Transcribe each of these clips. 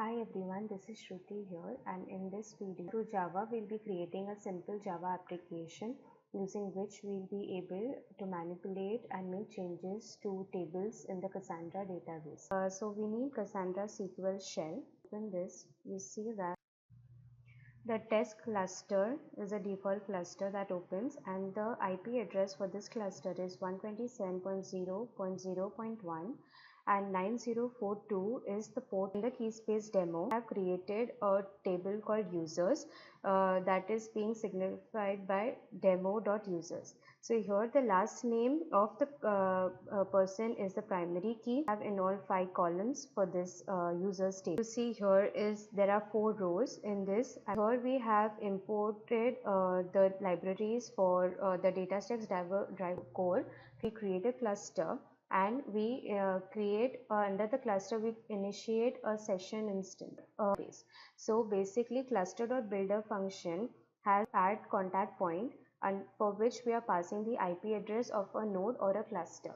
Hi everyone, this is Shruti here, and in this video through Java we'll be creating a simple Java application using which we'll be able to manipulate and make changes to tables in the Cassandra database. So we need Cassandra SQL shell. Open this, you see that the test cluster is a default cluster that opens, and the IP address for this cluster is 127.0.0.1 and 9042 is the port. In the key space demo, I have created a table called users that is being signified by demo.users. So here the last name of the person is the primary key. I have in all 5 columns for this users table. You see here is there are 4 rows in this. And here we have imported the libraries for the DataStax core. We create a cluster and we create under the cluster we initiate a session instance. So basically cluster.builder function has add contact point, and for which we are passing the IP address of a node or a cluster.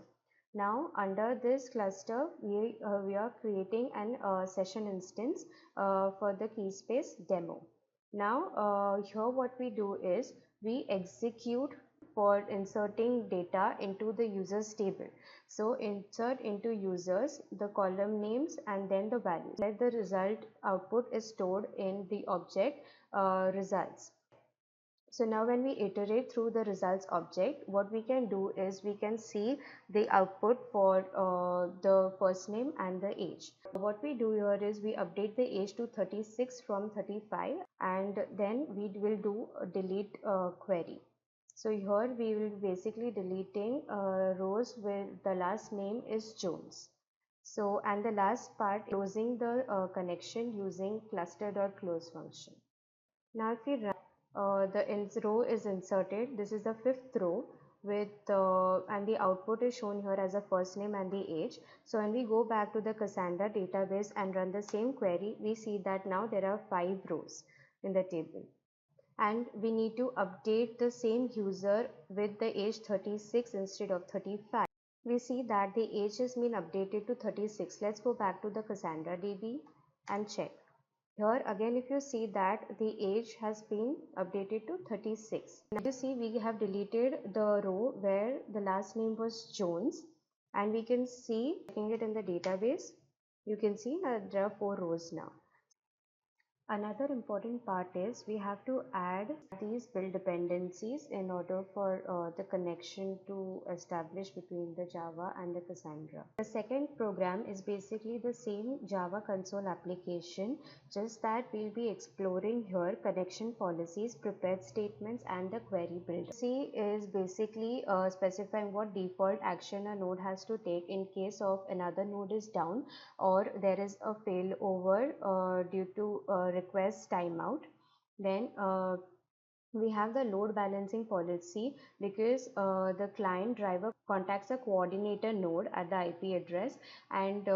Now under this cluster we are creating an session instance for the key space demo. Now here what we do is we execute for inserting data into the users table. So insert into users the column names and then the values. Let the result output is stored in the object results. So now when we iterate through the results object, what we can do is we can see the output for the first name and the age. What we do here is we update the age to 36 from 35, and then we will do a delete query. So here we will basically deleting rows where the last name is Jones. So and the last part closing the connection using cluster.close function. Now if we run the row is inserted. This is the 5th row with and the output is shown here as a first name and the age. So when we go back to the Cassandra database and run the same query, we see that now there are 5 rows in the table, and we need to update the same user with the age 36 instead of 35. We see that the age has been updated to 36. Let's go back to the Cassandra DB and check. Here again if you see that the age has been updated to 36. Now you see we have deleted the row where the last name was Jones, and we can see, checking it in the database, you can see that there are 4 rows now. Another important part is we have to add these build dependencies in order for the connection to establish between the Java and the Cassandra. The second program is basically the same Java console application, just that we'll be exploring here connection policies, prepared statements, and the query builder. C is basically specifying what default action a node has to take in case of another node is down or there is a failover due to request timeout. Then we have the load balancing policy because the client driver contacts a coordinator node at the IP address, and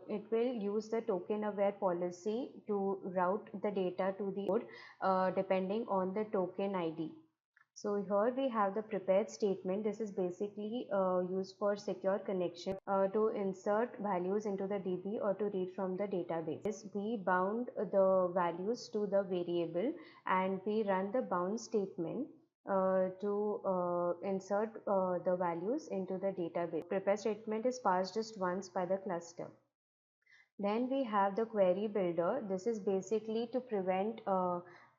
it will use the token aware policy to route the data to the node depending on the token ID. So here we have the prepared statement. This is basically used for secure connection to insert values into the DB or to read from the database. We bound the values to the variable and we run the bound statement to insert the values into the database. Prepared statement is passed just once by the cluster. Then we have the query builder. This is basically to prevent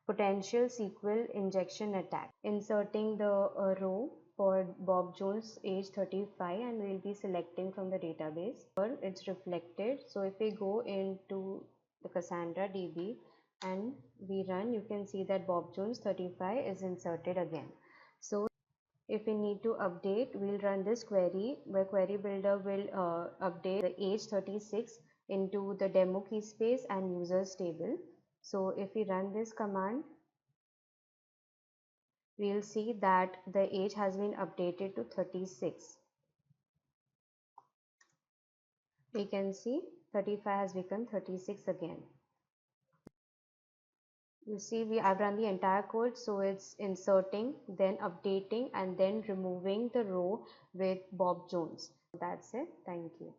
potential SQL injection attack. Inserting the row for Bob Jones age 35, and we will be selecting from the database. Here it's reflected. So if we go into the Cassandra DB and we run, you can see that Bob Jones 35 is inserted again. So if we need to update, we'll run this query where query builder will update the age 36 into the demo key space and users table. So if we run this command, we will see that the age has been updated to 36. We can see 35 has become 36 again. You see I've run the entire code, so it's inserting, then updating, and then removing the row with Bob Jones. That's it. Thank you.